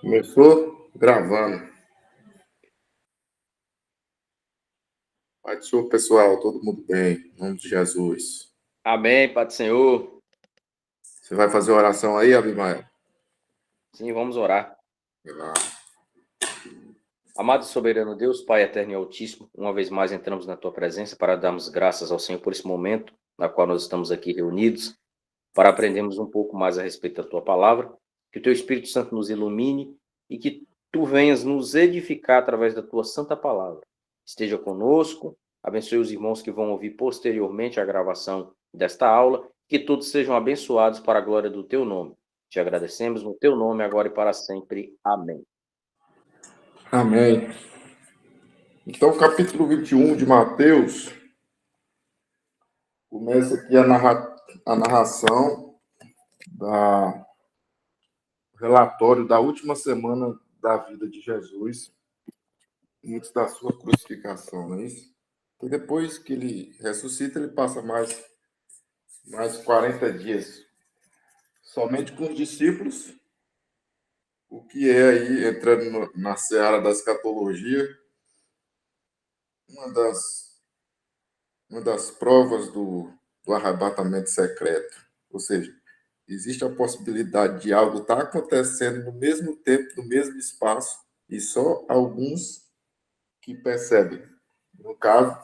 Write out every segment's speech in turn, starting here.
Começou gravando. Pai do Senhor, pessoal, todo mundo bem, em nome de Jesus. Amém, Pai do Senhor. Você vai fazer oração aí, Abimael? Sim, vamos orar. Vai lá. Amado e soberano Deus, Pai eterno e altíssimo, uma vez mais entramos na Tua presença para darmos graças ao Senhor por esse momento na qual nós estamos aqui reunidos, para aprendermos um pouco mais a respeito da Tua palavra, que o Teu Espírito Santo nos ilumine e que Tu venhas nos edificar através da Tua santa palavra. Esteja conosco, abençoe os irmãos que vão ouvir posteriormente a gravação desta aula, que todos sejam abençoados para a glória do Teu nome. Te agradecemos no Teu nome agora e para sempre. Amém. Amém. Então, capítulo 21 de Mateus, começa aqui a narração do relatório da última semana da vida de Jesus, antes da sua crucificação, não é isso? E depois que ele ressuscita, ele passa mais 40 dias somente com os discípulos, o que é aí, entrando na seara da escatologia, uma das provas do arrebatamento secreto. Ou seja, existe a possibilidade de algo estar acontecendo no mesmo tempo, no mesmo espaço, e só alguns que percebem. No caso,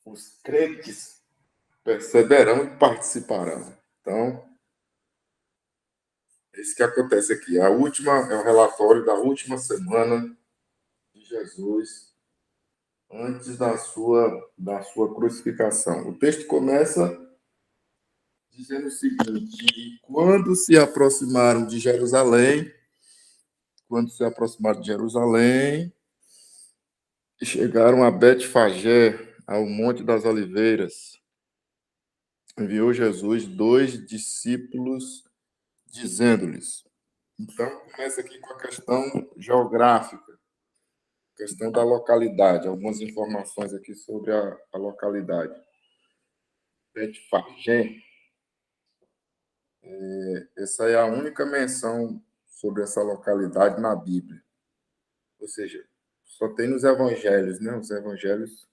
os crentes perceberão e participarão. Então, é isso que acontece aqui. A última é o relatório da última semana de Jesus antes da sua crucificação. O texto começa dizendo o seguinte: e quando se aproximaram de Jerusalém, e chegaram a Betfagé, ao Monte das Oliveiras, enviou Jesus 2 discípulos, dizendo-lhes. Então, começa aqui com a questão geográfica, questão da localidade, algumas informações aqui sobre a localidade. Betfagé, essa é a única menção sobre essa localidade na Bíblia. Ou seja, só tem nos evangelhos, né? Os evangelhos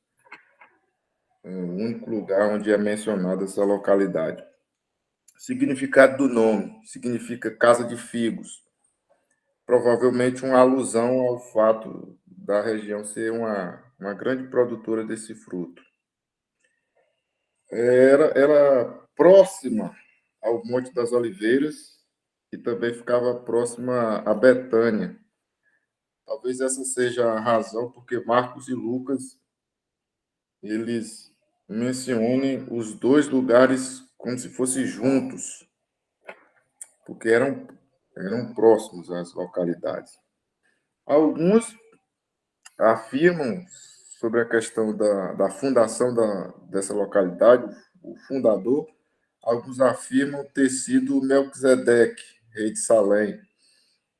é o único lugar onde é mencionada essa localidade. Significado do nome significa casa de figos. Provavelmente uma alusão ao fato da região ser uma grande produtora desse fruto. Era próxima ao Monte das Oliveiras e também ficava próxima a Betânia. Talvez essa seja a razão porque Marcos e Lucas eles mencionem os dois lugares como se fossem juntos, porque eram próximos às localidades. Alguns afirmam sobre a questão da fundação dessa localidade, o fundador, alguns afirmam ter sido Melquisedeque, rei de Salém,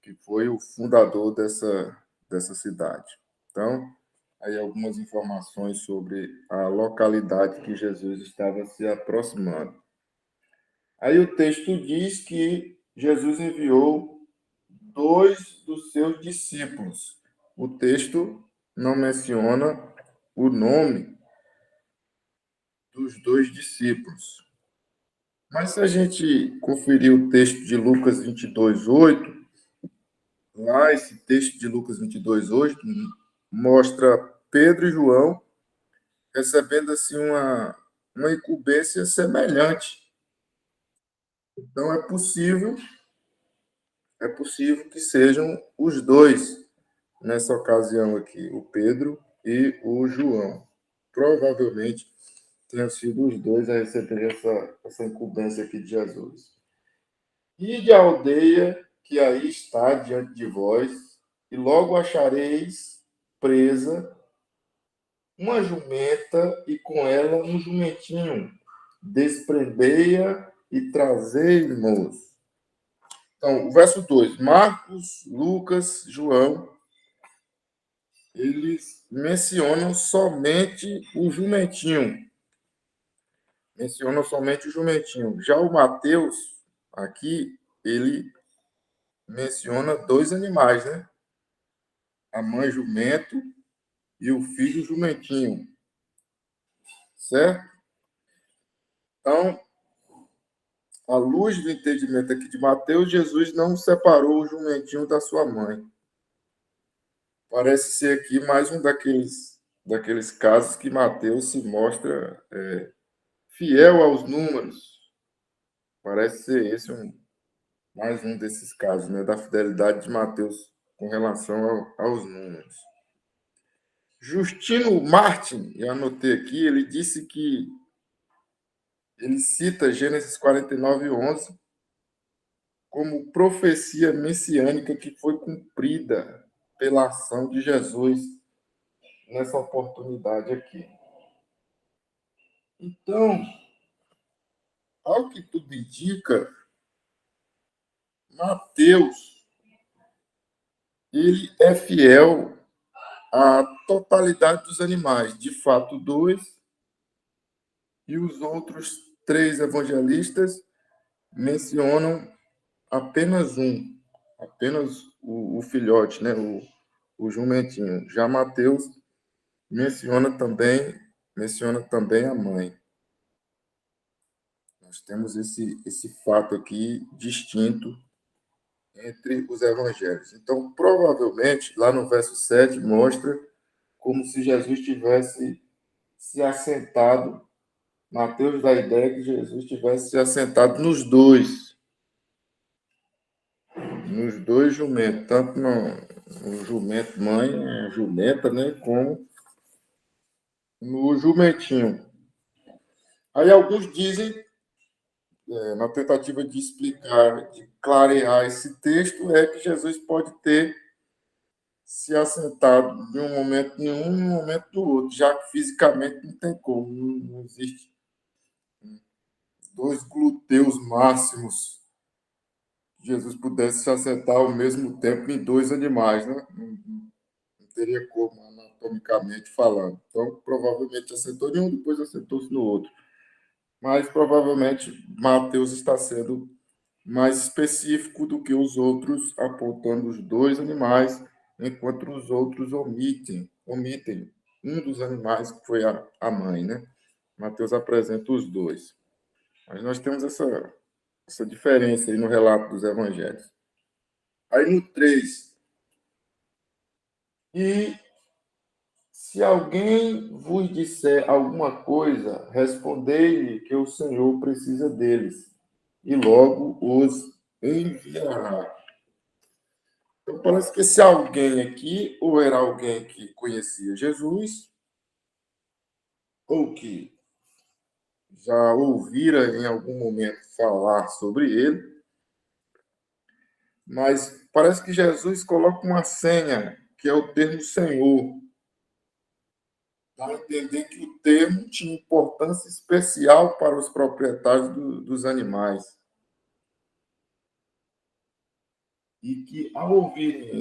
que foi o fundador dessa cidade. Então, aí algumas informações sobre a localidade que Jesus estava se aproximando. Aí o texto diz que Jesus enviou 2 dos seus discípulos. O texto não menciona o nome dos 2 discípulos. Mas se a gente conferir o texto de Lucas 22:8, lá esse texto de Lucas 22:8 mostra Pedro e João recebendo assim uma incumbência semelhante. Então é possível que sejam os dois nessa ocasião aqui, o Pedro e o João. Provavelmente tenham sido os dois a receber essa incumbência aqui de Jesus. E de aldeia que aí está diante de vós, e logo achareis presa uma jumenta e com ela um jumentinho. Desprendei-a e trazei-nos. Então, o verso 2, Marcos, Lucas, João, eles mencionam somente o jumentinho. Já o Mateus, aqui, ele menciona dois animais, né? A mãe jumento e o filho jumentinho, certo? Então, à luz do entendimento aqui de Mateus, Jesus não separou o jumentinho da sua mãe. Parece ser aqui mais um daqueles casos que Mateus se mostra fiel aos números. Parece ser esse mais um desses casos, né, da fidelidade de Mateus com relação aos números. Justino Martin, eu anotei aqui, ele disse que ele cita Gênesis 49:11 como profecia messiânica que foi cumprida pela ação de Jesus nessa oportunidade aqui. Então, ao que tudo indica, Mateus ele é fiel à totalidade dos animais, de fato, dois, e os outros três evangelistas mencionam apenas um, apenas o filhote, né? O jumentinho. Já Mateus menciona também a mãe. Nós temos esse fato aqui distinto entre os evangelhos. Então, provavelmente, lá no verso 7, mostra como se Jesus tivesse se assentado. Mateus dá a ideia que Jesus tivesse se assentado nos dois jumentos, tanto no jumento mãe, jumenta, né, como no jumentinho. Aí alguns dizem, na tentativa de explicar, de clarear esse texto, é que Jesus pode ter se assentado de um momento em um e um momento do outro, já que fisicamente não tem como, não existe dois glúteos máximos que Jesus pudesse se assentar ao mesmo tempo em dois animais, né? Não teria como, anatomicamente falando. Então, provavelmente assentou em um, depois assentou-se no outro. Mas, provavelmente, Mateus está sendo mais específico do que os outros, apontando os dois animais, enquanto os outros omitem um dos animais, que foi a mãe, né? Mateus apresenta os dois. Mas nós temos essa diferença aí no relato dos evangelhos. Aí no 3, e se alguém vos disser alguma coisa, respondei-lhe que o Senhor precisa deles, e logo os enviará. Então, parece que esse alguém aqui, ou era alguém que conhecia Jesus, ou que já ouvira em algum momento falar sobre ele, mas parece que Jesus coloca uma senha, que é o termo Senhor. Dá a entender que o termo tinha importância especial para os proprietários dos animais. E que, ao ouvirem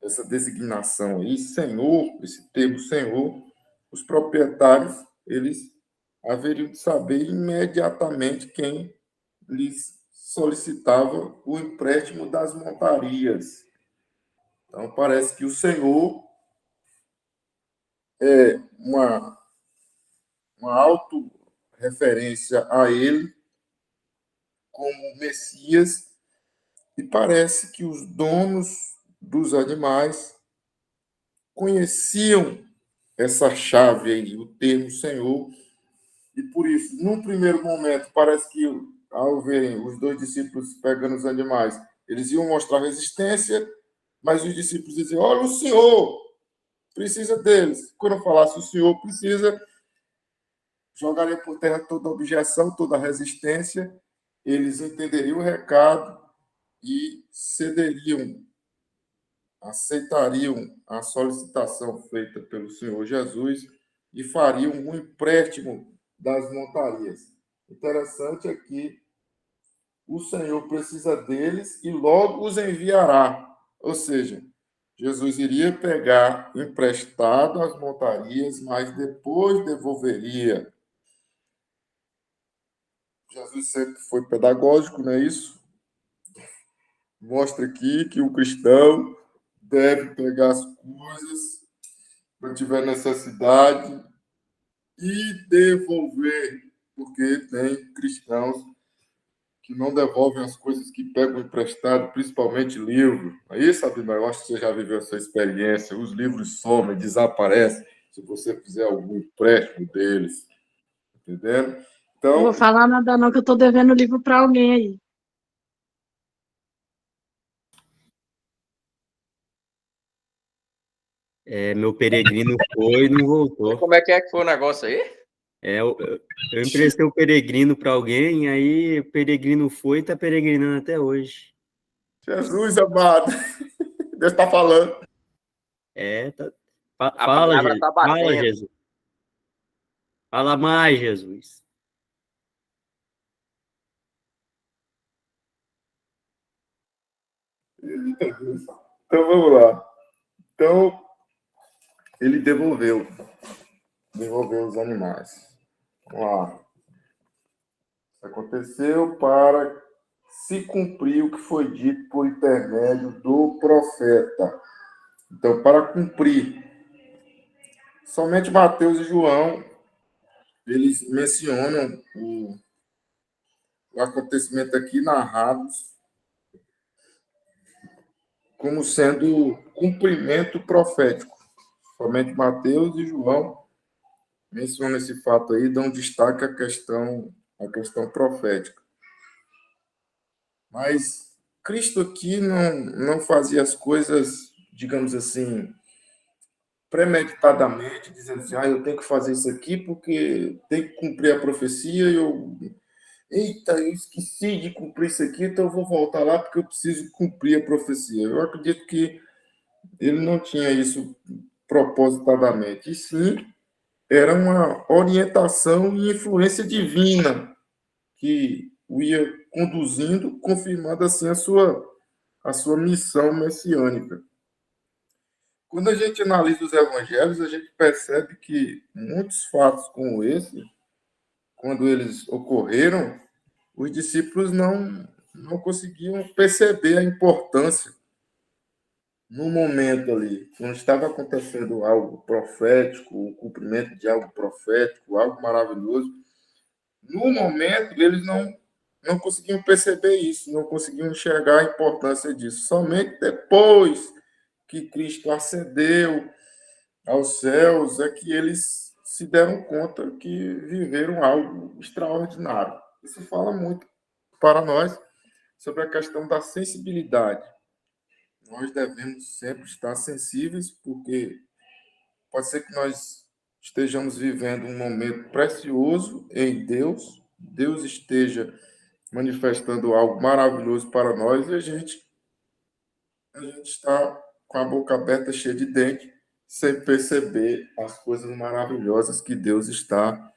essa designação aí, Senhor, esse termo Senhor, os proprietários, eles haveriam de saber imediatamente quem lhes solicitava o empréstimo das montarias. Então, parece que o Senhor é uma auto-referência a ele como Messias, e parece que os donos dos animais conheciam essa chave aí, o termo Senhor, e por isso, num primeiro momento, parece que ao verem os dois discípulos pegando os animais, eles iam mostrar resistência, mas os discípulos diziam: olha, o Senhor precisa deles. Quando eu falasse o Senhor precisa, jogaria por terra toda objeção, toda resistência, eles entenderiam o recado e cederiam, aceitariam a solicitação feita pelo Senhor Jesus e fariam um empréstimo das montarias. Interessante é que o Senhor precisa deles e logo os enviará. Ou seja, Jesus iria pegar emprestado as montarias, mas depois devolveria. Jesus sempre foi pedagógico, não é isso? mostra aqui que o cristão deve pegar as coisas quando tiver necessidade e devolver, porque tem cristãos que não devolvem as coisas que pegam emprestado, principalmente livro. Aí, sabe, eu acho que você já viveu essa experiência. Os livros somem, desaparecem se você fizer algum empréstimo deles, entendendo? Não vou Então, falar nada não, que eu tô devendo livro para alguém aí. Meu peregrino foi e não voltou. Como é que foi o negócio aí? Eu emprestei o peregrino para alguém, aí o peregrino foi e está peregrinando até hoje. Jesus amado, Deus está falando. Fala, A palavra Jesus. tá Fala, batendo. Jesus. Fala mais, Jesus. Então, vamos lá. Então, ele devolveu os animais. Vamos lá. Aconteceu para se cumprir o que foi dito por intermédio do profeta. Então, para cumprir, somente Mateus e João, eles mencionam o acontecimento aqui narrados como sendo cumprimento profético. Somente Mateus e João mencionam esse fato aí, dão destaque à questão profética. Mas Cristo aqui não fazia as coisas, digamos assim, premeditadamente, dizendo assim, eu tenho que fazer isso aqui porque tem que cumprir a profecia e eu esqueci de cumprir isso aqui, então eu vou voltar lá porque eu preciso cumprir a profecia. Eu acredito que ele não tinha isso propositadamente, e sim era uma orientação e influência divina que o ia conduzindo, confirmando assim a sua missão messiânica. Quando a gente analisa os evangelhos, a gente percebe que muitos fatos como esse, quando eles ocorreram, os discípulos não conseguiam perceber a importância no momento ali, quando estava acontecendo algo profético, o cumprimento de algo profético, algo maravilhoso. No momento, eles não conseguiam perceber isso, não conseguiam enxergar a importância disso. Somente depois que Cristo ascendeu aos céus é que eles se deram conta que viveram algo extraordinário. Isso fala muito para nós sobre a questão da sensibilidade. Nós devemos sempre estar sensíveis, porque pode ser que nós estejamos vivendo um momento precioso em Deus, Deus esteja manifestando algo maravilhoso para nós e a gente está com a boca aberta, cheia de dente, sem perceber as coisas maravilhosas que Deus está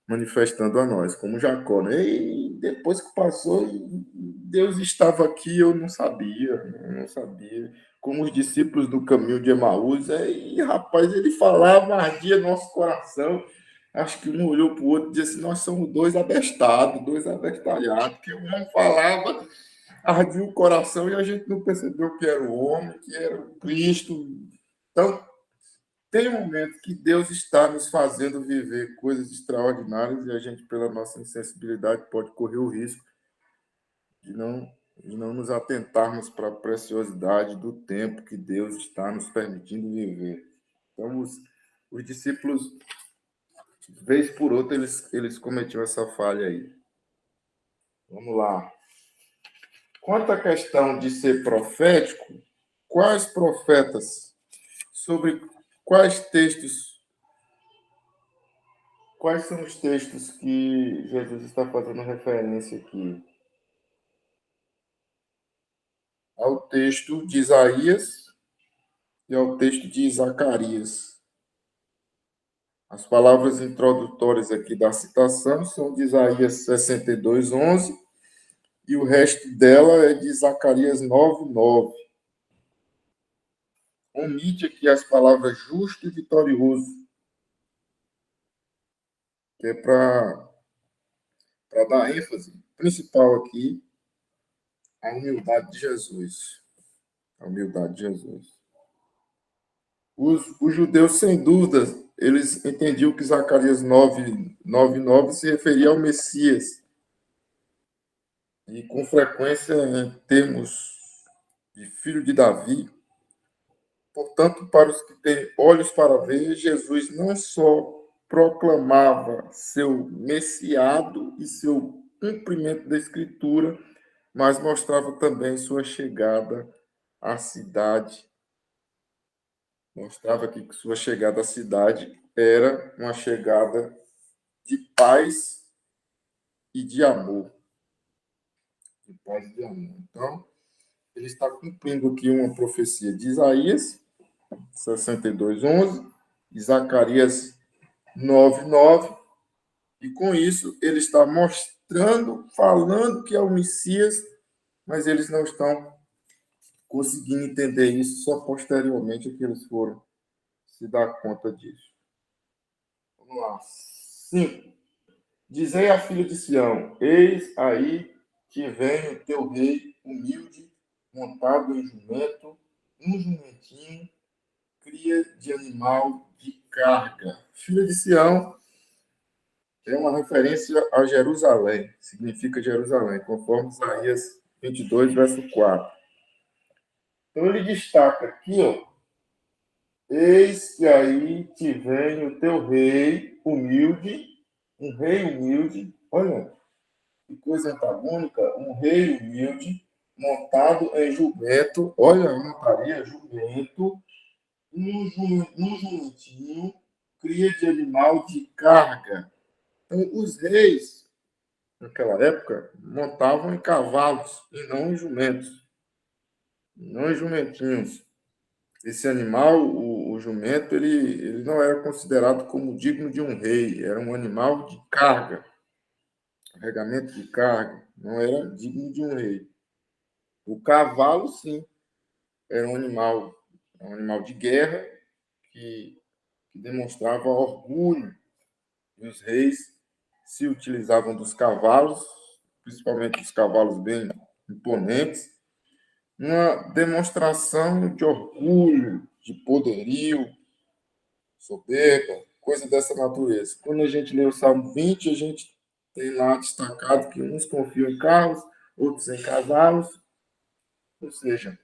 manifestando a nós, como Jacó, né? E depois que passou, Deus estava aqui, eu não sabia. Como os discípulos do caminho de Emaús, e rapaz, ele falava, ardia nosso coração. Acho que um olhou para o outro e disse: Nós somos dois abestados, dois abestalhados, que um falava, ardia o coração e a gente não percebeu que era o homem, que era o Cristo. Então, tem um momento que Deus está nos fazendo viver coisas extraordinárias e a gente, pela nossa insensibilidade, pode correr o risco de não nos atentarmos para a preciosidade do tempo que Deus está nos permitindo viver. Então, os discípulos, vez por outra, eles cometiam essa falha aí. Vamos lá. Quanto à questão de ser profético, quais profetas, sobre quais textos, quais são os textos que Jesus está fazendo referência aqui? Ao texto de Isaías e ao texto de Zacarias. As palavras introdutórias aqui da citação são de Isaías 62:11 e o resto dela é de Zacarias 9:9. Omite aqui as palavras justo e vitorioso, que é para dar ênfase principal aqui a humildade de Jesus. A humildade de Jesus. Os judeus, sem dúvida, eles entendiam que Zacarias 9:9 se referia ao Messias. E, com frequência, em termos de filho de Davi. Portanto, para os que têm olhos para ver, Jesus não só proclamava seu messiado e seu cumprimento da Escritura, mas mostrava também sua chegada à cidade. Mostrava que sua chegada à cidade era uma chegada de paz e de amor. De paz e de amor. Então, ele está cumprindo aqui uma profecia de Isaías 62:11, e Zacarias 9:9, e com isso ele está mostrando, falando que é o Messias, mas eles não estão conseguindo entender isso, só posteriormente é que eles foram se dar conta disso. Vamos lá. 5. Dizei à filha de Sião: eis aí que vem o teu rei humilde, montado em jumento, um jumentinho, cria de animal de carga. Filha de Sião é uma referência a Jerusalém, significa Jerusalém, conforme Isaías 22, verso 4. Então ele destaca aqui, eis que aí te vem o teu rei humilde, um rei humilde, olha, que coisa antagônica, um rei humilde, montado em jumento, olha a montaria, jumento, um jumentinho, cria de animal de carga. Então, os reis, naquela época, montavam em cavalos e não em jumentos, não em jumentinhos. Esse animal, o jumento, ele não era considerado como digno de um rei, era um animal de carga, carregamento de carga, não era digno de um rei. O cavalo, sim, era um animal de guerra que demonstrava orgulho. E os reis se utilizavam dos cavalos, principalmente dos cavalos bem imponentes, uma demonstração de orgulho, de poderio, soberba, coisa dessa natureza. Quando a gente lê o Salmo 20, a gente tem lá destacado que uns confiam em carros, outros em cavalos, ou seja,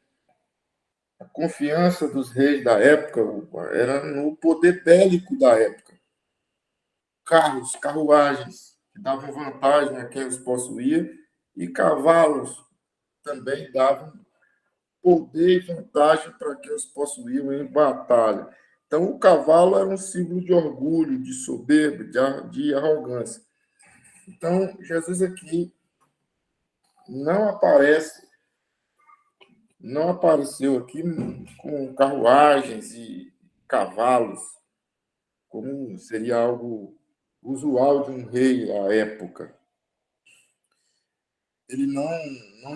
a confiança dos reis da época era no poder bélico da época. Carros, carruagens, que davam vantagem a quem os possuía, e cavalos também davam poder e vantagem para quem os possuíam em batalha. Então, o cavalo era um símbolo de orgulho, de soberba, de arrogância. Então, Jesus aqui não apareceu aqui com carruagens e cavalos, como seria algo usual de um rei à época. Ele não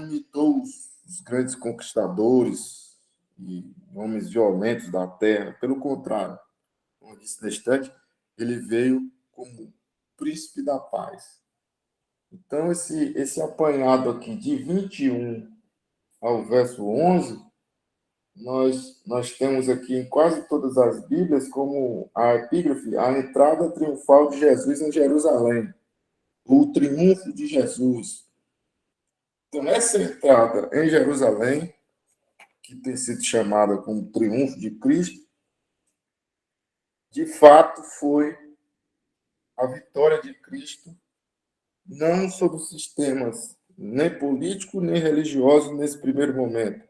imitou os grandes conquistadores e homens violentos da terra. Pelo contrário, como eu disse na estante, ele veio como príncipe da paz. Então, esse apanhado aqui de 21 ao verso 11, nós temos aqui em quase todas as Bíblias como a epígrafe, a entrada triunfal de Jesus em Jerusalém, o triunfo de Jesus. Então, essa entrada em Jerusalém, que tem sido chamada como triunfo de Cristo, de fato foi a vitória de Cristo, não sobre os sistemas nem político nem religioso nesse primeiro momento,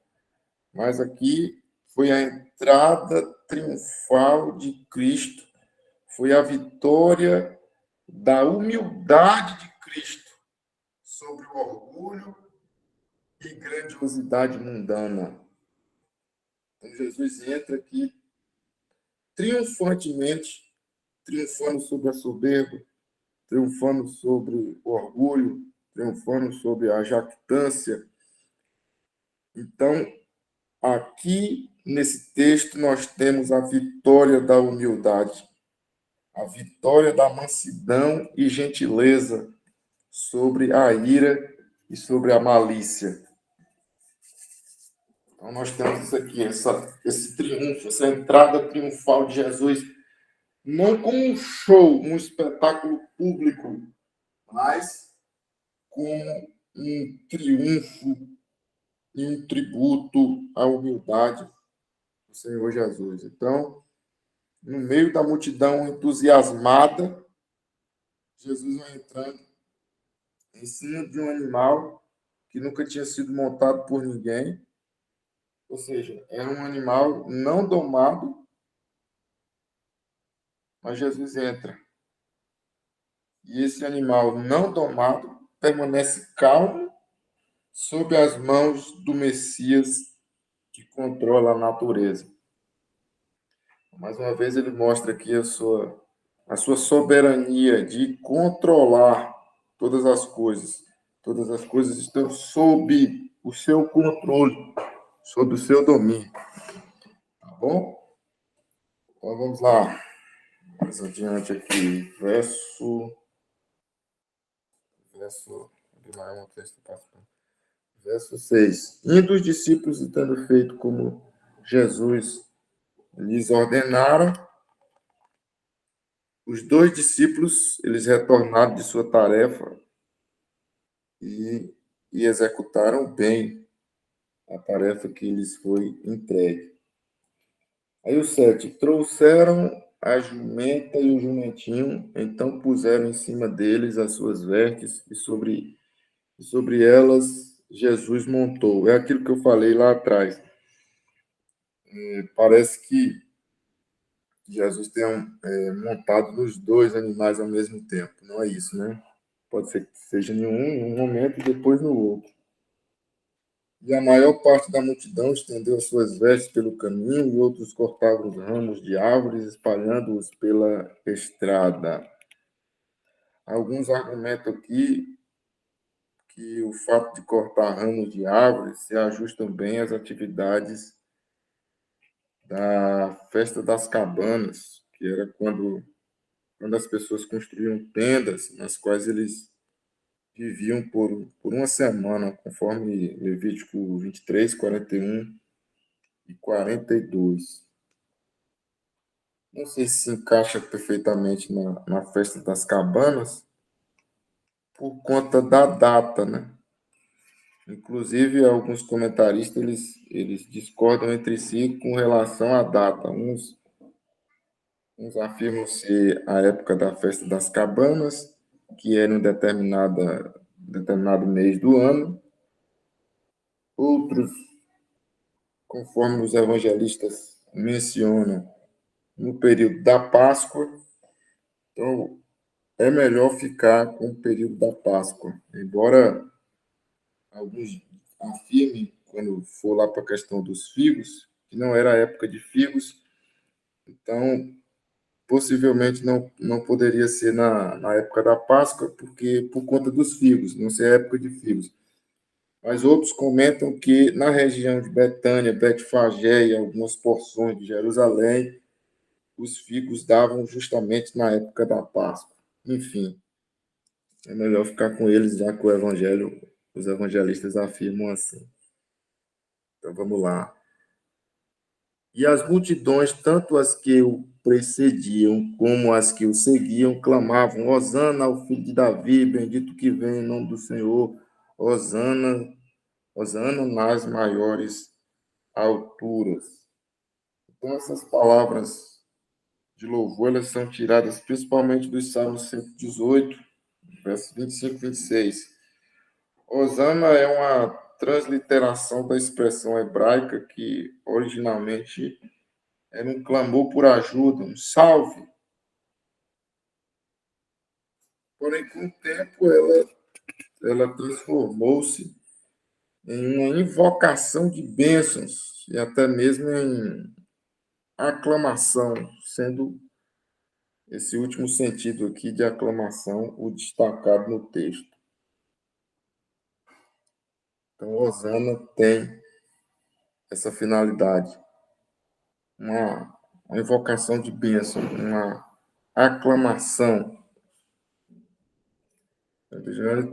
mas aqui foi a entrada triunfal de Cristo, foi a vitória da humildade de Cristo sobre o orgulho e grandiosidade mundana. Então, Jesus entra aqui triunfantemente, triunfando sobre a soberba, triunfando sobre o orgulho, triunfando sobre a jactância. Então, aqui nesse texto, nós temos a vitória da humildade, a vitória da mansidão e gentileza sobre a ira e sobre a malícia. Então, nós temos isso aqui, esse triunfo, essa entrada triunfal de Jesus, não como um show, um espetáculo público, mas como um triunfo e um tributo à humildade do Senhor Jesus. Então, no meio da multidão entusiasmada, Jesus vai entrando em cima de um animal que nunca tinha sido montado por ninguém, ou seja, era um animal não domado, mas Jesus entra. E esse animal não domado permanece calmo sob as mãos do Messias que controla a natureza. Mais uma vez, ele mostra aqui a sua soberania de controlar todas as coisas. Todas as coisas estão sob o seu controle, sob o seu domínio. Tá bom? Então vamos lá. Mais adiante aqui. Verso 6. Indo os discípulos e tendo feito como Jesus lhes ordenara, os 2 discípulos, eles retornaram de sua tarefa e executaram bem a tarefa que lhes foi entregue. Aí o 7. Trouxeram a jumenta e o jumentinho, então puseram em cima deles as suas vestes e sobre elas Jesus montou. É aquilo que eu falei lá atrás. Parece que Jesus tenha montado nos 2 animais ao mesmo tempo. Não é isso, né? Pode ser que seja em um momento e depois no outro. E a maior parte da multidão estendeu as suas vestes pelo caminho e outros cortavam os ramos de árvores, espalhando-os pela estrada. Alguns argumentam aqui que o fato de cortar ramos de árvores se ajustam bem às atividades da festa das cabanas, que era quando as pessoas construíam tendas nas quais eles viviam por uma semana, conforme Levítico 23, 41 e 42. Não sei se encaixa perfeitamente na festa das cabanas, por conta da data, né? Inclusive, alguns comentaristas eles discordam entre si com relação à data. Uns afirmam ser a época da festa das cabanas, que era em determinado mês do ano. Outros, conforme os evangelistas mencionam, no período da Páscoa. Então, é melhor ficar com o período da Páscoa. Embora alguns afirmem, quando for lá para a questão dos figos, que não era a época de figos, então possivelmente não poderia ser na época da Páscoa, porque por conta dos figos, não ser a época de figos. Mas outros comentam que na região de Betânia, Betfagé e algumas porções de Jerusalém, os figos davam justamente na época da Páscoa. Enfim, é melhor ficar com eles, já que os evangelistas afirmam assim. Então vamos lá. E as multidões, tanto as que o precediam como as que o seguiam, clamavam: Hosana ao filho de Davi, bendito que vem em nome do Senhor, Hosana, Hosana nas maiores alturas. Então essas palavras de louvor, elas são tiradas principalmente dos Salmos 118, versos 25 e 26. Hosana é uma transliteração da expressão hebraica que originalmente era um clamor por ajuda, um salve. Porém, com o tempo, ela transformou-se em uma invocação de bênçãos e até mesmo em aclamação, sendo esse último sentido aqui de aclamação o destacado no texto. Então, Hosana tem essa finalidade, uma invocação de bênção, uma aclamação.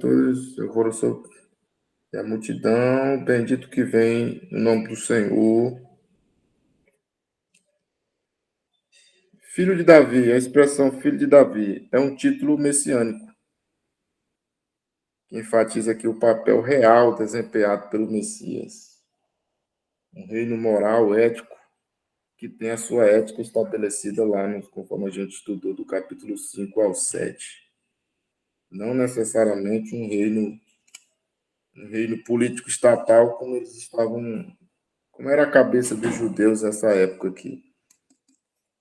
Todos, eu vou E a multidão, bendito que vem no nome do Senhor. Filho de Davi, a expressão filho de Davi é um título messiânico, que enfatiza aqui o papel real desempenhado pelo Messias. Um reino moral, ético, que tem a sua ética estabelecida lá, conforme a gente estudou, do capítulo 5 ao 7. Não necessariamente um reino político estatal, como eles estavam, como era a cabeça dos judeus nessa época aqui.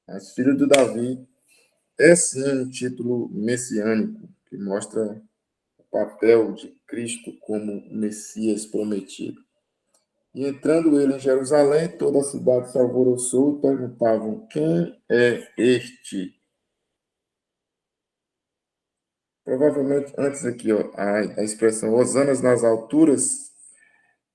Mas filho de Davi é sim um título messiânico, que mostra o papel de Cristo como Messias prometido. E entrando ele em Jerusalém, toda a cidade se alvoroçou e perguntavam: quem é este? Provavelmente antes aqui, ó, a expressão Hosanas nas alturas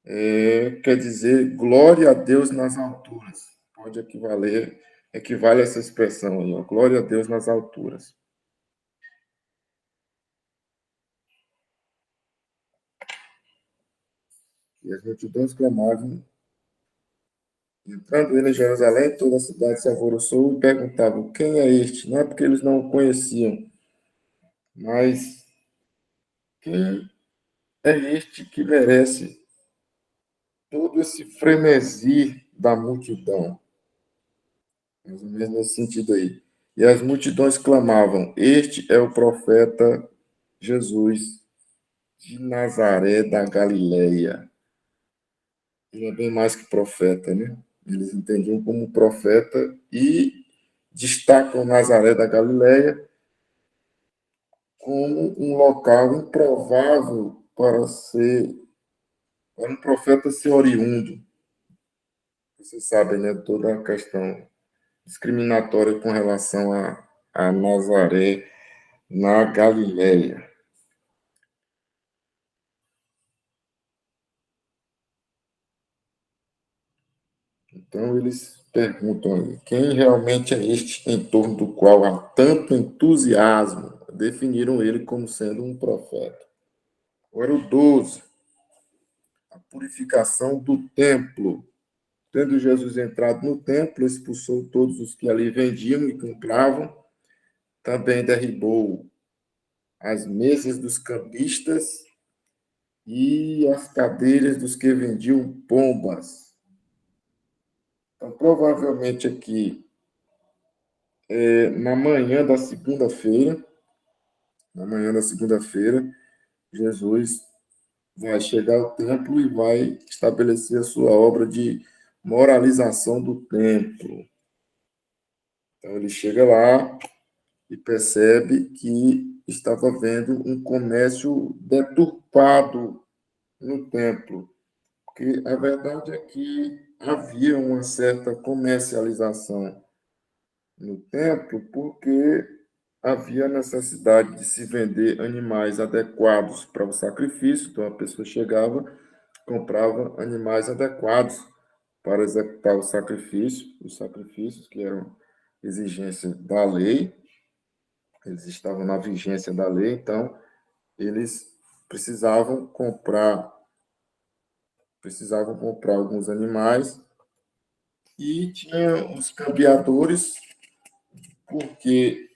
quer dizer glória a Deus nas alturas. Pode equivale a essa expressão aí, ó, glória a Deus nas alturas. E as multidões clamavam, entrando ele em Jerusalém, toda a cidade se alvoroçou e perguntavam: quem é este? Não é porque eles não o conheciam, mas quem é este que merece todo esse frenesi da multidão? Mais ou menos nesse sentido aí. E as multidões clamavam: este é o profeta Jesus de Nazaré da Galileia. Ele é bem mais que profeta, né? Eles entendiam como profeta e destacam Nazaré da Galileia como um local improvável para um profeta ser oriundo. Vocês sabem, né? Toda a questão discriminatória com relação a Nazaré na Galileia. Então, eles perguntam aí, quem realmente é este em torno do qual há tanto entusiasmo? Definiram ele como sendo um profeta. Agora, o 12, a purificação do templo. Tendo Jesus entrado no templo, expulsou todos os que ali vendiam e compravam, também derribou as mesas dos cambistas e as cadeiras dos que vendiam pombas. Então, provavelmente aqui, na manhã da segunda-feira, Jesus vai chegar ao templo e vai estabelecer a sua obra de moralização do templo. Então, ele chega lá e percebe que estava havendo um comércio deturpado no templo. Porque a verdade é que havia uma certa comercialização no templo, porque havia necessidade de se vender animais adequados para o sacrifício. Então, a pessoa chegava, comprava animais adequados para executar o sacrifício, os sacrifícios que eram exigência da lei, eles estavam na vigência da lei, então eles precisavam comprar alguns animais e tinha os cambiadores, porque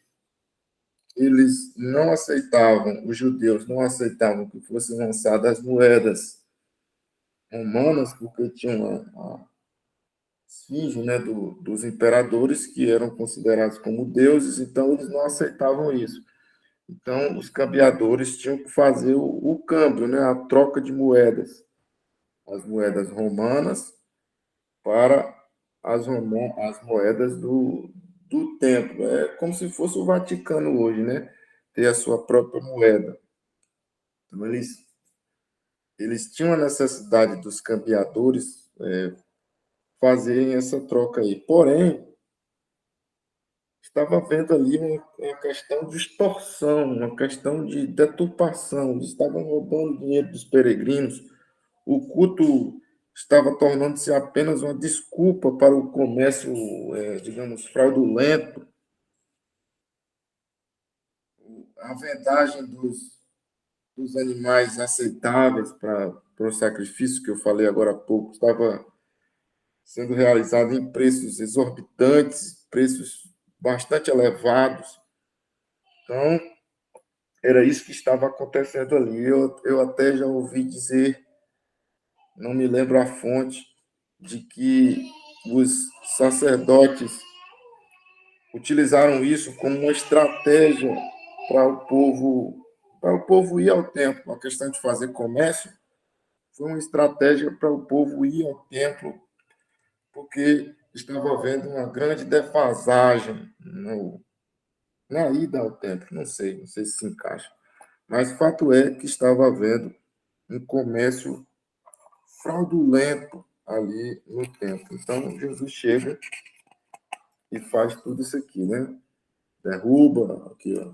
os judeus não aceitavam que fossem lançadas as moedas romanas, porque tinham a esfinge, né, dos imperadores que eram considerados como deuses, então eles não aceitavam isso. Então, os cambiadores tinham que fazer o câmbio, né, a troca de moedas, as moedas romanas para as moedas do templo. É como se fosse o Vaticano hoje, né? Ter a sua própria moeda. Então, eles tinham a necessidade dos cambiadores fazerem essa troca aí. Porém, estava havendo ali uma questão de extorsão, uma questão de deturpação. Eles estavam roubando dinheiro dos peregrinos. O culto estava tornando-se apenas uma desculpa para o comércio, digamos, fraudulento. A vendagem dos animais aceitáveis para o sacrifício que eu falei agora há pouco estava sendo realizado em preços exorbitantes, preços bastante elevados. Então, era isso que estava acontecendo ali. Eu até já ouvi dizer, não me lembro a fonte, de que os sacerdotes utilizaram isso como uma estratégia para o povo ir ao templo. A questão de fazer comércio foi uma estratégia para o povo ir ao templo, porque estava havendo uma grande defasagem na ida ao templo. Não sei se encaixa. Mas o fato é que estava havendo um comércio fraudulento ali no templo. Então, Jesus chega e faz tudo isso aqui, né? Derruba aqui, ó.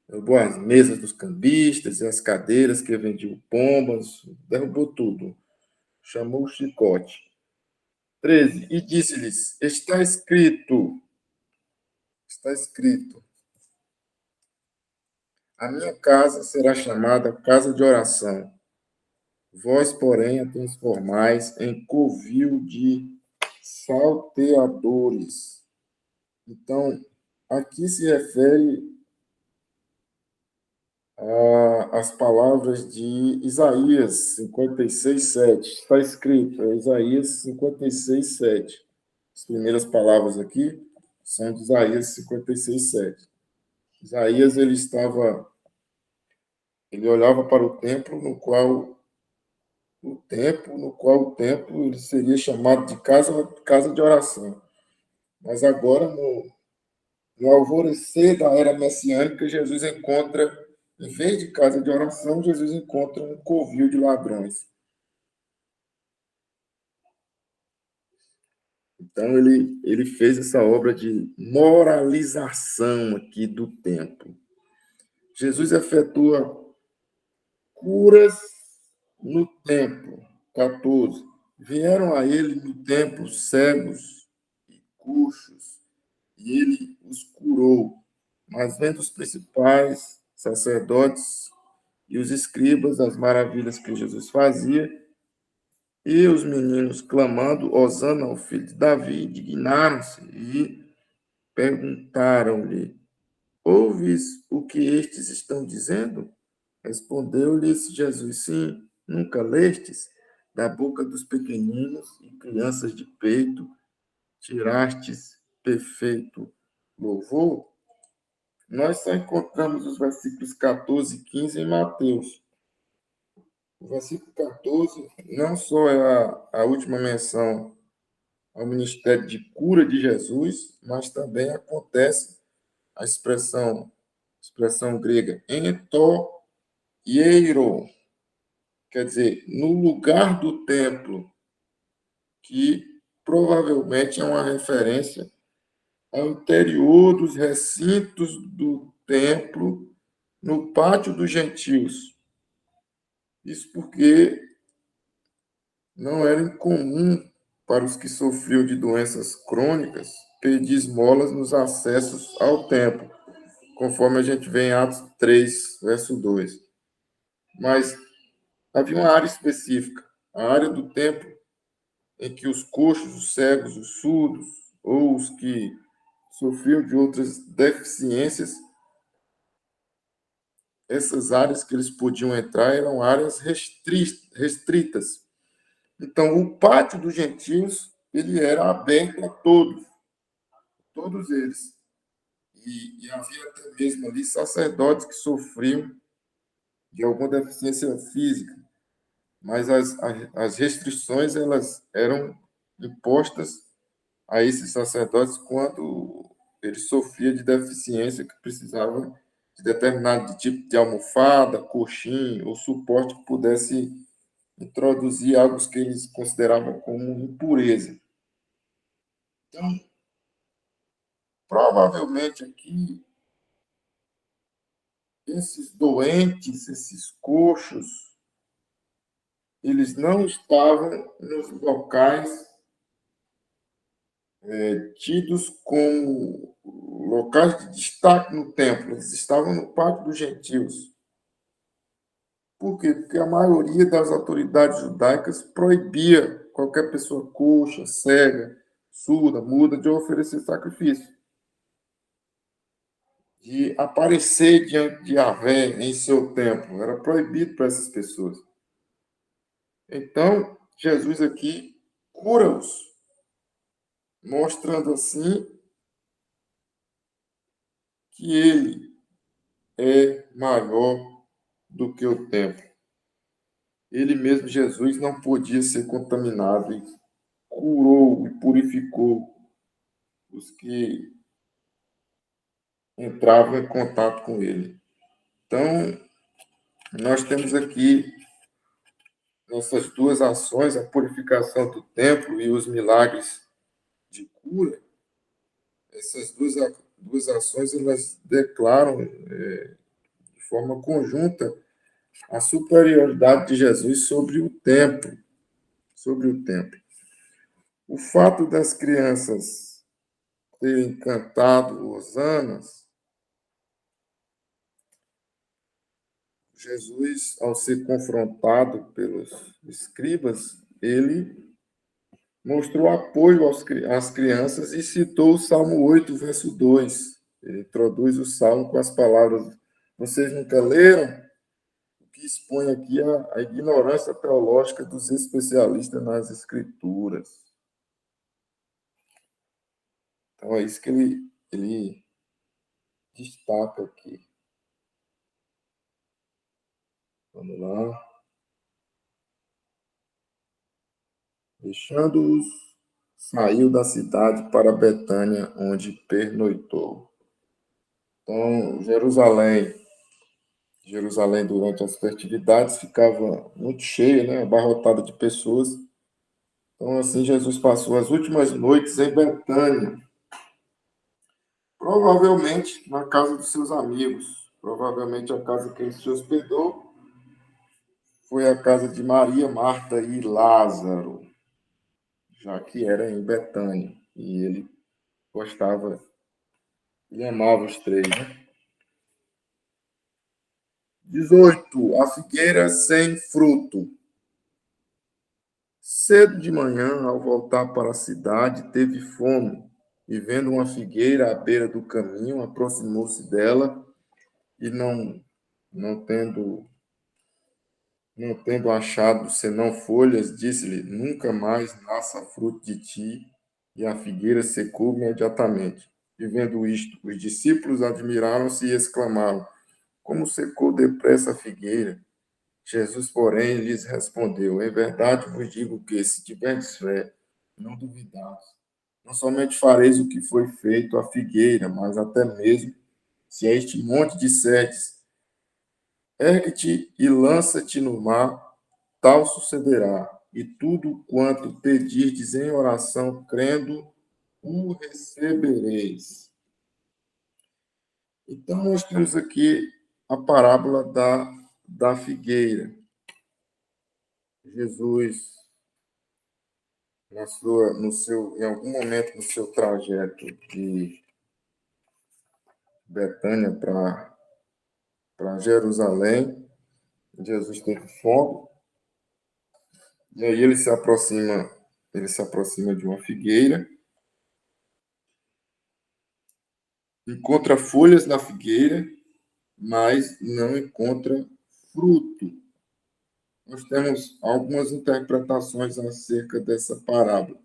Derrubou as mesas dos cambistas e as cadeiras que vendiam pombas, derrubou tudo. Chamou o chicote. 13. E disse-lhes: está escrito, a minha casa será chamada casa de oração. Vós, porém, a transformais em covil de salteadores. Então, aqui se refere às palavras de Isaías 56:7. Está escrito, é Isaías 56:7. As primeiras palavras aqui são de Isaías 56:7. Isaías, ele olhava para o templo no qual o templo ele seria chamado de casa de oração. Mas agora, no alvorecer da era messiânica, Jesus encontra, em vez de casa de oração, Jesus encontra um covil de ladrões. Então, ele fez essa obra de moralização aqui do templo. Jesus efetua curas no templo. 14. Vieram a ele no templo cegos e coxos, e ele os curou. Mas vendo os principais sacerdotes e os escribas as maravilhas que Jesus fazia, e os meninos clamando, Hosana ao filho de Davi, indignaram-se e perguntaram-lhe: ouves o que estes estão dizendo? Respondeu-lhes Jesus: sim, nunca lestes? Da boca dos pequeninos e crianças de peito tirastes perfeito louvor? Nós só encontramos os versículos 14 e 15 em Mateus. O versículo 14 não só é a última menção ao ministério de cura de Jesus, mas também acontece a expressão grega ento hieiro, quer dizer, no lugar do templo, que provavelmente é uma referência ao interior dos recintos do templo, no pátio dos gentios. Isso porque não era incomum para os que sofriam de doenças crônicas pedir esmolas nos acessos ao templo, conforme a gente vê em Atos 3, verso 2. Mas havia uma área específica, a área do templo em que os coxos, os cegos, os surdos ou os que sofriam de outras deficiências, essas áreas que eles podiam entrar eram áreas restritas. Então, o pátio dos gentios ele era aberto a todos eles. E havia até mesmo ali sacerdotes que sofriam de alguma deficiência física, mas as restrições elas eram impostas a esses sacerdotes quando ele sofria de deficiência que precisava de determinado tipo de almofada, coxim ou suporte que pudesse introduzir algo que eles consideravam como impureza. Então, provavelmente aqui, esses doentes, esses coxos, eles não estavam nos locais tidos como locais de destaque no templo, eles estavam no pátio dos gentios. Por quê? Porque a maioria das autoridades judaicas proibia qualquer pessoa coxa, cega, surda, muda de oferecer sacrifício, de aparecer diante de Yahvé em seu templo. Era proibido para essas pessoas. Então, Jesus aqui cura-os, mostrando assim que ele é maior do que o templo. Ele mesmo, Jesus, não podia ser contaminado e curou e purificou os que entravam em contato com ele. Então, nós temos aqui nessas duas ações, a purificação do templo e os milagres de cura. Essas duas ações, elas declaram de forma conjunta a superioridade de Jesus sobre o templo, sobre o templo. O fato das crianças terem cantado hosanas, Jesus, ao ser confrontado pelos escribas, ele mostrou apoio às crianças e citou o Salmo 8, verso 2. Ele introduz o Salmo com as palavras: vocês nunca leram? O que expõe aqui a ignorância teológica dos especialistas nas Escrituras. Então, é isso que ele destaca aqui. Vamos lá. Deixando-os, saiu da cidade para Betânia, onde pernoitou. Então, Jerusalém durante as festividades ficava muito cheia, né, abarrotada de pessoas. Então, assim, Jesus passou as últimas noites em Betânia, provavelmente na casa dos seus amigos, provavelmente a casa que ele se hospedou foi a casa de Maria, Marta e Lázaro, já que era em Betânia, e ele gostava, ele amava os três, né? 18. A figueira sem fruto. Cedo de manhã, ao voltar para a cidade, teve fome, e vendo uma figueira à beira do caminho, aproximou-se dela e não tendo não tendo achado senão folhas, disse-lhe: nunca mais nasça fruto de ti. E a figueira secou imediatamente. E vendo isto, os discípulos admiraram-se e exclamaram: como secou depressa a figueira? Jesus, porém, lhes respondeu: em verdade vos digo que, se tiverdes fé, não duvidares, não somente fareis o que foi feito à figueira, mas até mesmo, se a este monte disserdes: ergue-te e lança-te no mar, tal sucederá. E tudo quanto pedirdes em oração, crendo, o recebereis. Então, nós temos aqui a parábola da figueira. Jesus, em algum momento no seu trajeto de Betânia para Jerusalém, Jesus teve fome, e aí ele se aproxima de uma figueira, encontra folhas na figueira, mas não encontra fruto. Nós temos algumas interpretações acerca dessa parábola.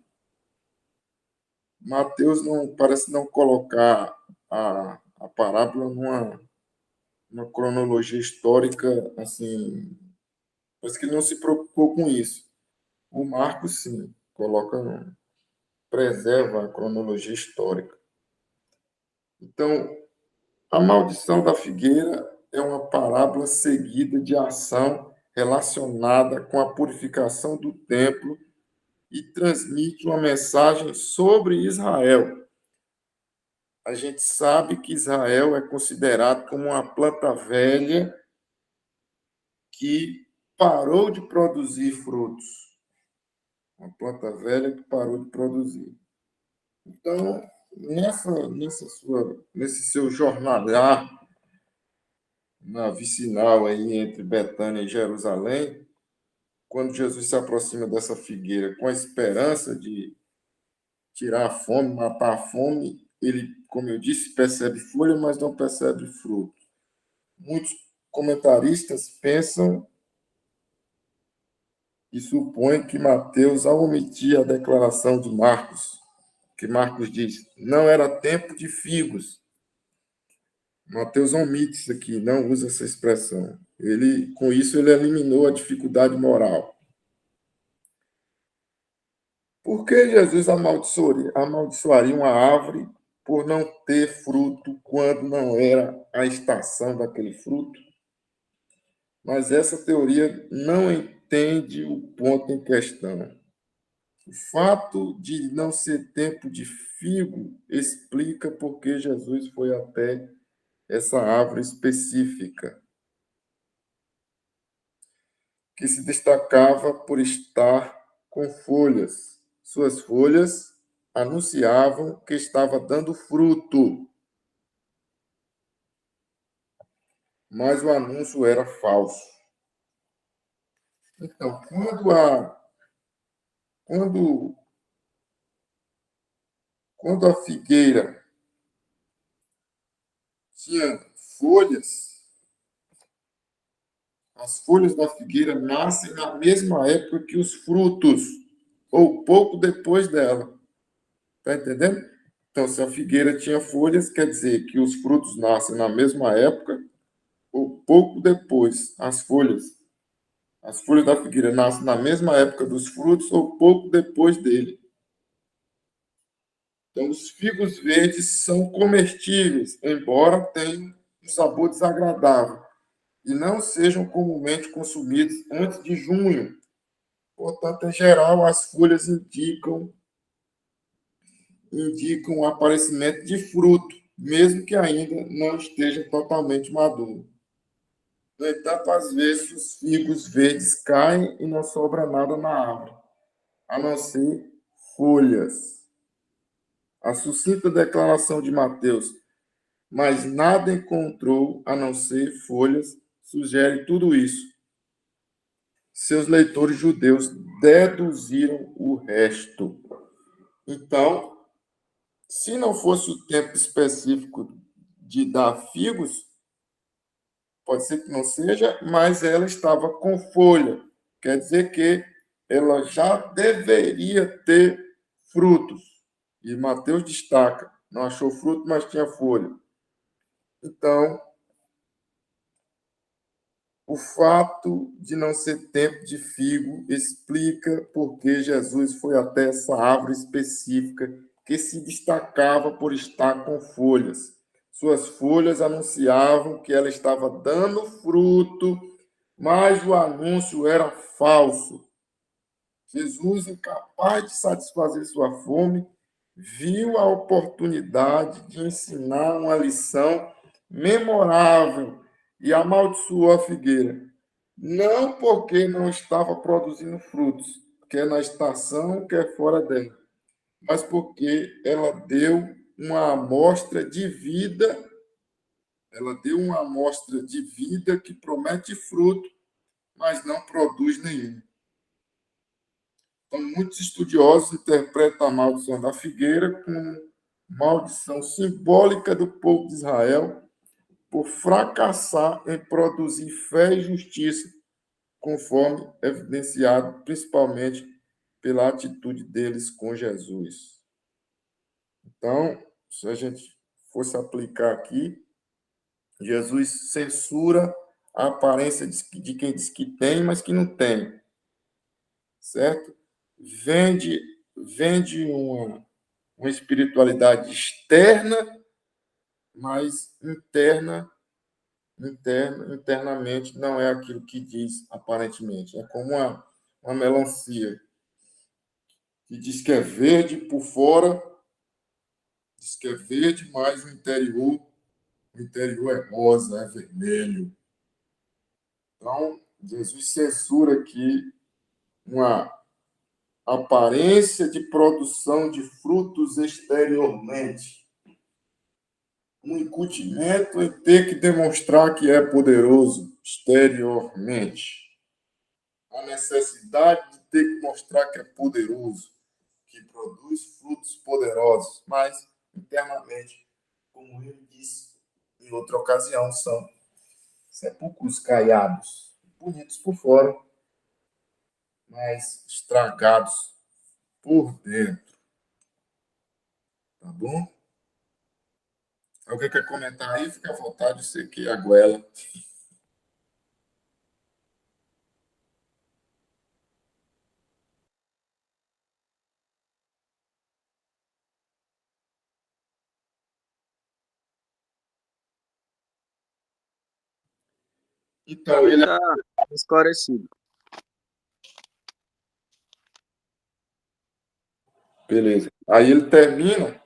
Mateus parece não colocar a parábola numa cronologia histórica, assim, parece que ele não se preocupou com isso. O Marcos, sim, preserva a cronologia histórica. Então, a maldição da figueira é uma parábola seguida de ação relacionada com a purificação do templo e transmite uma mensagem sobre Israel. A gente sabe que Israel é considerado como uma planta velha que parou de produzir frutos. Uma planta velha que parou de produzir. Então, nesse seu jornalar na vicinal aí entre Betânia e Jerusalém, quando Jesus se aproxima dessa figueira com a esperança de tirar a fome, matar a fome, ele, como eu disse, percebe folha, mas não percebe fruto. Muitos comentaristas pensam e supõem que Mateus, ao omitir a declaração de Marcos, que Marcos diz, não era tempo de figos. Mateus omite isso aqui, não usa essa expressão. Com isso, ele eliminou a dificuldade moral. Por que Jesus amaldiçoaria uma árvore por não ter fruto quando não era a estação daquele fruto? Mas essa teoria não entende o ponto em questão. O fato de não ser tempo de figo explica por que Jesus foi até essa árvore específica, que se destacava por estar com folhas. Suas folhas anunciavam que estava dando fruto, mas o anúncio era falso. Então, quando a figueira tinha folhas, as folhas da figueira nascem na mesma época que os frutos, ou pouco depois dela. Está entendendo? Então, se a figueira tinha folhas, quer dizer que os frutos nascem na mesma época ou pouco depois. As folhas da figueira nascem na mesma época dos frutos ou pouco depois dele. Então, os figos verdes são comestíveis, embora tenham um sabor desagradável, e não sejam comumente consumidos antes de junho. Portanto, em geral, as folhas indicam o aparecimento de fruto, mesmo que ainda não esteja totalmente maduro. No entanto, às vezes, os figos verdes caem e não sobra nada na árvore, a não ser folhas. A sucinta declaração de Mateus, mas nada encontrou a não ser folhas, sugere tudo isso. Seus leitores judeus deduziram o resto. Então, se não fosse o tempo específico de dar figos, pode ser que não seja, mas ela estava com folha. Quer dizer que ela já deveria ter frutos. E Mateus destaca, não achou fruto, mas tinha folha. Então, o fato de não ser tempo de figo explica por que Jesus foi até essa árvore específica que se destacava por estar com folhas. Suas folhas anunciavam que ela estava dando fruto, mas o anúncio era falso. Jesus, incapaz de satisfazer sua fome, viu a oportunidade de ensinar uma lição memorável e amaldiçoou a figueira. Não porque não estava produzindo frutos, quer na estação, quer fora dela, mas porque ela deu uma amostra de vida, que promete fruto, mas não produz nenhum. Então, muitos estudiosos interpretam a maldição da figueira como maldição simbólica do povo de Israel por fracassar em produzir fé e justiça, conforme evidenciado principalmente pela atitude deles com Jesus. Então, se a gente fosse aplicar aqui, Jesus censura a aparência de quem diz que tem, mas que não tem, certo? Vende uma espiritualidade externa, mas internamente não é aquilo que diz aparentemente. É como uma melancia que diz que é verde por fora, diz que é verde, mas o interior é rosa, é vermelho. Então, Jesus censura aqui uma aparência de produção de frutos exteriormente. um incutimento em ter que demonstrar que é poderoso exteriormente. A necessidade de ter que mostrar que é poderoso, que produz frutos poderosos, mas internamente, como ele disse em outra ocasião, são sepulcros caiados, bonitos por fora, mas estragados por dentro. Tá bom? Alguém quer comentar aí? Fica à vontade, eu sei que é a goela. Então, ele. Tá esclarecido. Beleza. Aí ele termina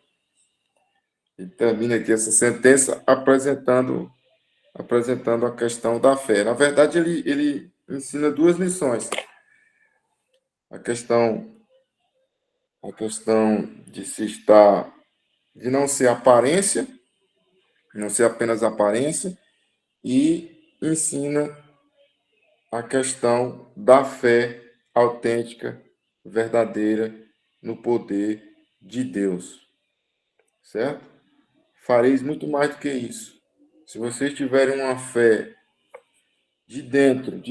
aqui essa sentença apresentando a questão da fé. Na verdade, ele ensina duas lições. A questão, a questão de se estar, de não ser aparência, não ser apenas aparência, e ensina a questão da fé autêntica, verdadeira, no poder de Deus, certo? Fareis muito mais do que isso. Se vocês tiverem uma fé de dentro,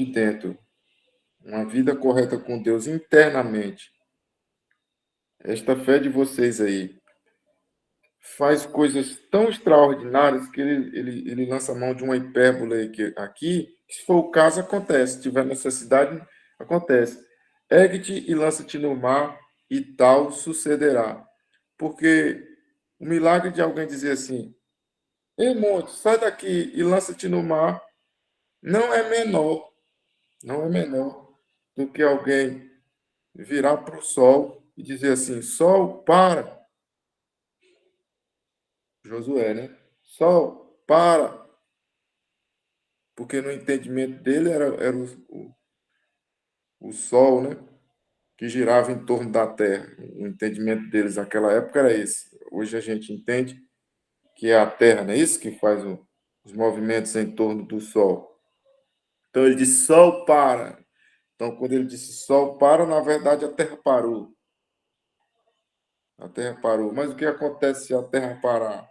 uma vida correta com Deus internamente, esta fé de vocês aí faz coisas tão extraordinárias que ele lança a mão de uma hipérbole aqui, que se for o caso, acontece. Se tiver necessidade, acontece. Ergue-te e lança-te no mar, e tal sucederá. Porque o milagre de alguém dizer assim, ei, monte, sai daqui e lança-te no mar, não é menor, não é menor do que alguém virar para o sol e dizer assim, sol, para, Josué, né? Sol, para. Porque no entendimento dele era o Sol, né? Que girava em torno da Terra. O entendimento deles naquela época era esse. Hoje a gente entende que é a Terra, não é isso? Que faz os movimentos em torno do Sol. Então ele disse Sol para. Então quando ele disse Sol para, na verdade a Terra parou. A Terra parou. Mas o que acontece se a Terra parar?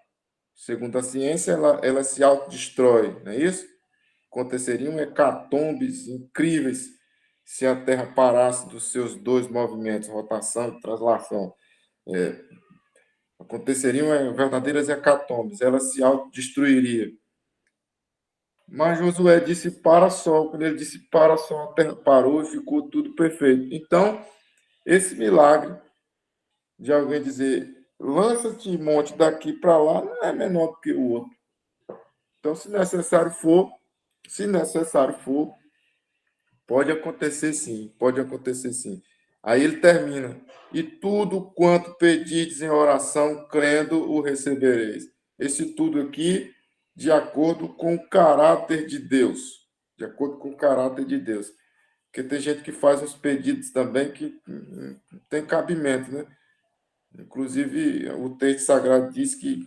Segundo a ciência, ela se autodestrói, não é isso? Aconteceriam hecatombes incríveis se a Terra parasse dos seus dois movimentos, rotação e translação. Aconteceriam verdadeiras hecatombes, ela se autodestruiria. Mas Josué disse para só, quando ele disse para só, a Terra parou e ficou tudo perfeito. Então, esse milagre de alguém dizer lança-te monte daqui para lá não é menor do que o outro. Então, se necessário for, pode acontecer sim, pode acontecer sim. Aí ele termina. E tudo quanto pedirdes em oração, crendo, o recebereis. Esse tudo aqui, de acordo com o caráter de Deus. De acordo com o caráter de Deus. Porque tem gente que faz uns pedidos também que não tem cabimento, né? Inclusive, o texto sagrado diz que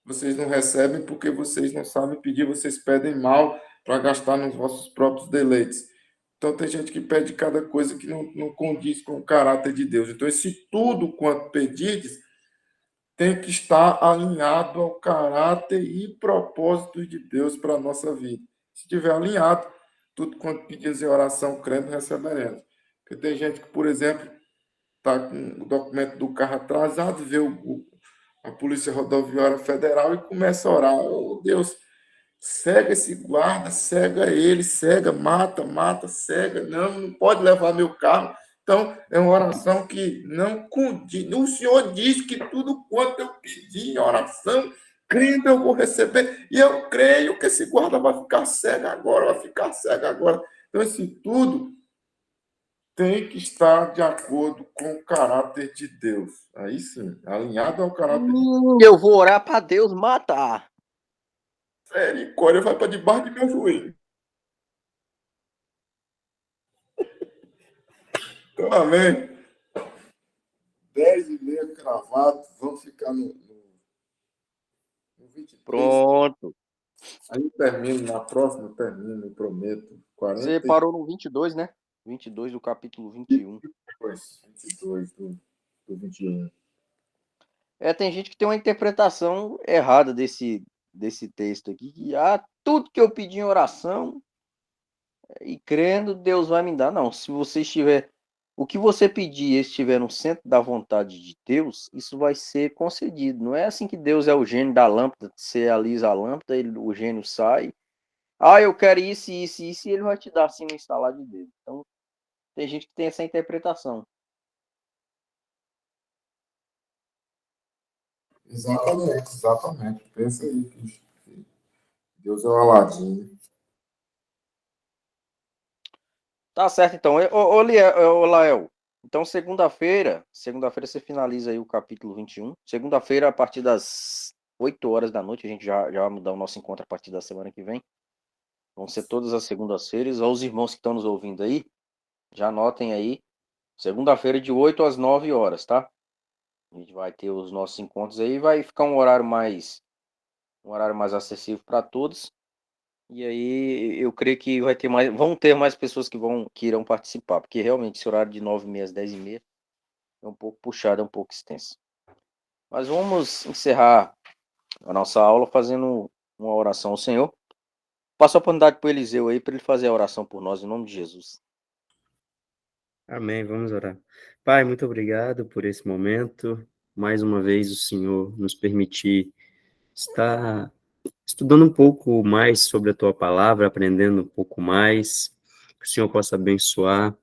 vocês não recebem porque vocês não sabem pedir, vocês pedem mal para gastar nos vossos próprios deleites. Então, tem gente que pede cada coisa que não condiz com o caráter de Deus. Então, esse tudo quanto pedides tem que estar alinhado ao caráter e propósito de Deus para a nossa vida. Se estiver alinhado, tudo quanto pedires em oração, crendo, receberemos. Porque tem gente que, por exemplo, está com o documento do carro atrasado, vê a Polícia Rodoviária Federal e começa a orar. Oh, Deus, cega esse guarda, cega ele, cega, mata, mata, cega. Não pode levar meu carro. Então, é uma oração que não condiz. O Senhor diz que tudo quanto eu pedi em oração, crendo, eu vou receber. E eu creio que esse guarda vai ficar cego agora, vai ficar cego agora. Então, esse tudo tem que estar de acordo com o caráter de Deus. Aí sim, alinhado ao caráter de Deus. Eu vou orar para Deus matar. Misericórdia, vai para debaixo de meu joelho. Então, amém. 10h30 cravado. Vamos ficar no 23. Pronto. Aí eu termino, na próxima eu termino, eu prometo. Você parou no 22, né? 22 do capítulo 21. 22 do 21. Tem gente que tem uma interpretação errada desse texto aqui, que tudo que eu pedi em oração e crendo, Deus vai me dar. Não, se você estiver, o que você pedir e estiver no centro da vontade de Deus, isso vai ser concedido. Não é assim que Deus é o gênio da lâmpada, você alisa a lâmpada, o gênio sai. Eu quero isso, isso, isso, e ele vai te dar assim no instalar de dedo. Então, tem gente que tem essa interpretação. Exatamente. Pensa aí que Deus é o Aladim. Tá certo, então. Ô, Lael, então segunda-feira você finaliza aí o capítulo 21. Segunda-feira, a partir das 8 horas da noite, a gente já vai mudar o nosso encontro a partir da semana que vem. Vão ser todas as segundas-feiras. Aos irmãos que estão nos ouvindo aí, já anotem aí. Segunda-feira, de 8 às 9 horas, tá? A gente vai ter os nossos encontros aí. Vai ficar um horário mais acessível para todos. E aí eu creio que vão ter mais pessoas que irão participar, porque realmente esse horário de 9h30 às 10h30 é um pouco puxado, é um pouco extenso. Mas vamos encerrar a nossa aula fazendo uma oração ao Senhor. Passo a oportunidade para o Eliseu aí, para ele fazer a oração por nós, em nome de Jesus. Amém, vamos orar. Pai, muito obrigado por esse momento. Mais uma vez o Senhor nos permitir estar estudando um pouco mais sobre a tua palavra, aprendendo um pouco mais. Que o Senhor possa abençoar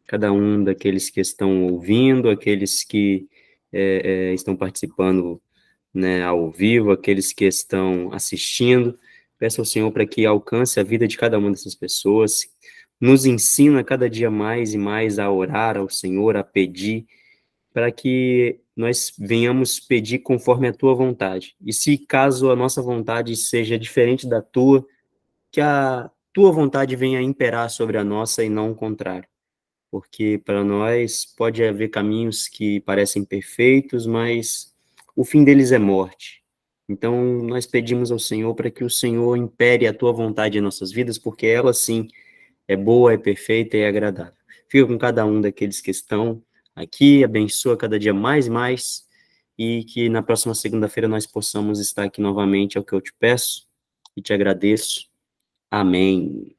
cada um daqueles que estão ouvindo, aqueles que estão participando, né, ao vivo, aqueles que estão assistindo. Peço ao Senhor para que alcance a vida de cada uma dessas pessoas, nos ensina cada dia mais e mais a orar ao Senhor, a pedir, para que nós venhamos pedir conforme a tua vontade. E se caso a nossa vontade seja diferente da tua, que a tua vontade venha imperar sobre a nossa e não o contrário. Porque para nós pode haver caminhos que parecem perfeitos, mas o fim deles é morte. Então nós pedimos ao Senhor para que o Senhor impere a tua vontade em nossas vidas, porque ela sim é boa, é perfeita e é agradável. Fica com cada um daqueles que estão aqui, abençoa cada dia mais e mais, e que na próxima segunda-feira nós possamos estar aqui novamente, é o que eu te peço e te agradeço. Amém.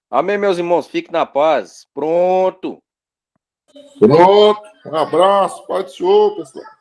Amém, meus irmãos. Fique na paz. Pronto. Pronto. Um abraço. Paz do Senhor, pessoal.